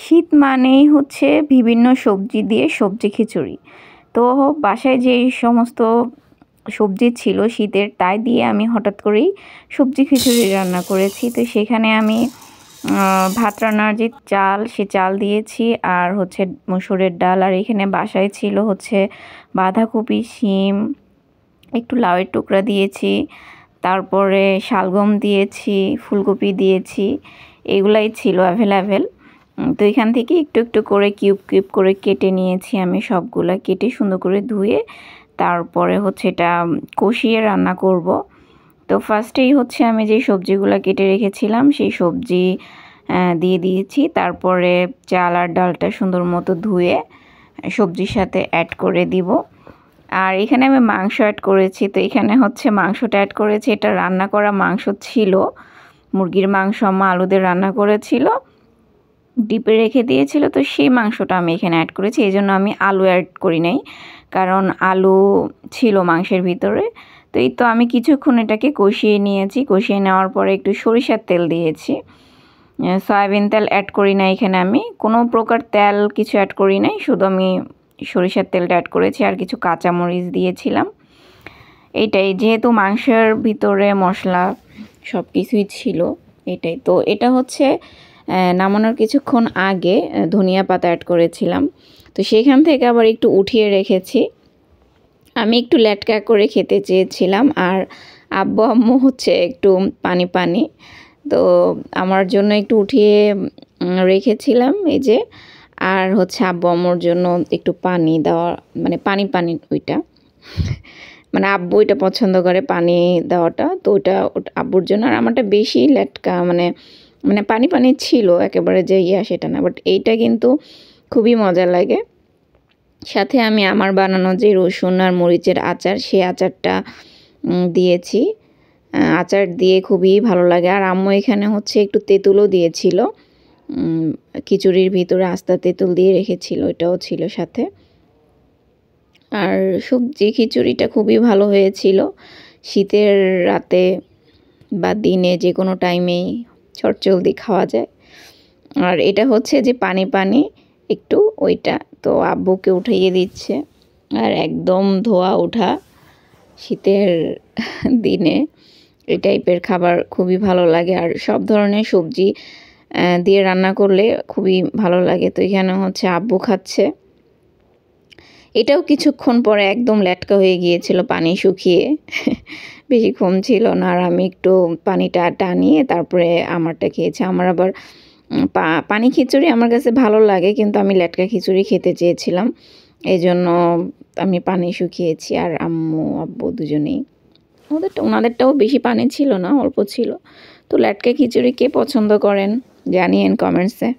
শীত মানেই হচ্ছে বিভিন্ন সবজি দিয়ে সবজি খিচুড়ি। তো বাসায় যেই সমস্ত সবজি ছিল শীতের, তাই দিয়ে আমি হঠাৎ করেই সবজি খিচুড়ি রান্না করেছি। তো সেখানে আমি ভাত রান্নার যে চাল, সে চাল দিয়েছি, আর হচ্ছে মসুরের ডাল, আর এখানে বাসায় ছিল হচ্ছে বাঁধাকপি, শিম, একটু লাউয়ের টুকরা দিয়েছি, তারপরে শালগম দিয়েছি, ফুলকপি দিয়েছি, এগুলাই ছিল অ্যাভেলেবেল। তো এখান থেকে একটু একটু করে কিউব কিউব করে কেটে নিয়েছি আমি, সবগুলা কেটে সুন্দর করে ধুয়ে তারপরে হচ্ছে এটা কষিয়ে রান্না করব। তো ফার্স্টেই হচ্ছে আমি যে সবজিগুলো কেটে রেখেছিলাম সেই সবজি দিয়ে দিয়েছি, তারপরে চাল আর ডালটা সুন্দর মতো ধুয়ে সবজির সাথে অ্যাড করে দিব। আর এখানে আমি মাংস অ্যাড করেছি। তো এখানে হচ্ছে মাংসটা অ্যাড করেছি, এটা রান্না করা মাংস ছিল, মুরগির মাংস আম্মা আলু দিয়ে রান্না করেছিল, ডিপে রেখে দিয়েছিল। তো সেই মাংসটা আমি এখানে অ্যাড করেছি, এই জন্য আমি আলু অ্যাড করি নাই, কারণ আলু ছিল মাংসের ভিতরে। তো এই তো আমি কিছুক্ষণ এটাকে কষিয়ে নিয়েছি, কষিয়ে নেওয়ার পরে একটু সরিষার তেল দিয়েছি, সয়াবিন তেল অ্যাড করি না এখানে, আমি কোনো প্রকার তেল কিছু অ্যাড করি নাই, শুধু আমি সরিষার তেলটা অ্যাড করেছি আর কিছু কাঁচামরিচ দিয়েছিলাম। এইটাই, যেহেতু মাংসের ভিতরে মশলা সব কিছুই ছিল, এটাই। তো এটা হচ্ছে নামানোর কিছুক্ষণ আগে ধনিয়া পাতা অ্যাড করেছিলাম। তো সেখান থেকে আবার একটু উঠিয়ে রেখেছি, আমি একটু লেটকা করে খেতে চেয়েছিলাম, আর আব্বু আম্মু হচ্ছে একটু পানি পানি, তো আমার জন্য একটু উঠিয়ে রেখেছিলাম এই যে। আর হচ্ছে আব্বু আম্মুর জন্য একটু পানি দেওয়া, মানে পানি পানি ওইটা, মানে আব্বু এটা পছন্দ করে পানি দেওয়াটা, তো ওটা আব্বুর জন্য। আর আমারটা বেশি লেটকা, মানে মানে পানি পানি ছিল একেবারে যে সেটা না, বাট এইটা কিন্তু খুবই মজা লাগে। সাথে আমি আমার বানানো যে রসুন আর মরিচের আচার, সেই আচারটা দিয়েছি, আচার দিয়ে খুবই ভালো লাগে। আর আম্মু এখানে হচ্ছে একটু তেঁতুলও দিয়েছিল, খিচুড়ির ভিতরে আস্তা তেঁতুল দিয়ে রেখেছিল, এটাও ছিল সাথে। আর সবজি খিচুড়িটা খুবই ভালো হয়েছিল, শীতের রাতে বা দিনে যে কোনো টাইমেই চটজলদি খাওয়া যায়। আর এটা হচ্ছে যে পানি পানি একটু ওইটা, তো আব্বুকে উঠাইয়ে দিচ্ছে। আর একদম ধোয়া ওঠা শীতের দিনে এই টাইপের খাবার খুবই ভালো লাগে, আর সব ধরনের সবজি দিয়ে রান্না করলে খুবই ভালো লাগে। তো এখানে হচ্ছে আব্বু খাচ্ছে, এটাও কিছুক্ষণ পরে একদম লেটকা হয়ে গিয়েছিল পানি শুকিয়ে, বেশিক্ষণ ছিল না। আর আমি একটু পানিটা টানিয়ে তারপরে আমারটা খেয়েছি। আমার আবার পানি খিচুড়ি আমার কাছে ভালো লাগে, কিন্তু আমি লেটকা খিচুড়ি খেতে চেয়েছিলাম, এই জন্য আমি পানি শুকিয়েছি। আর আম্মু আব্বু দুজনেই, ওনাদেরটাও বেশি পানি ছিল না, অল্প ছিল। তো লেটকা খিচুড়ি কে পছন্দ করেন জানিয়েন কমেন্টসে।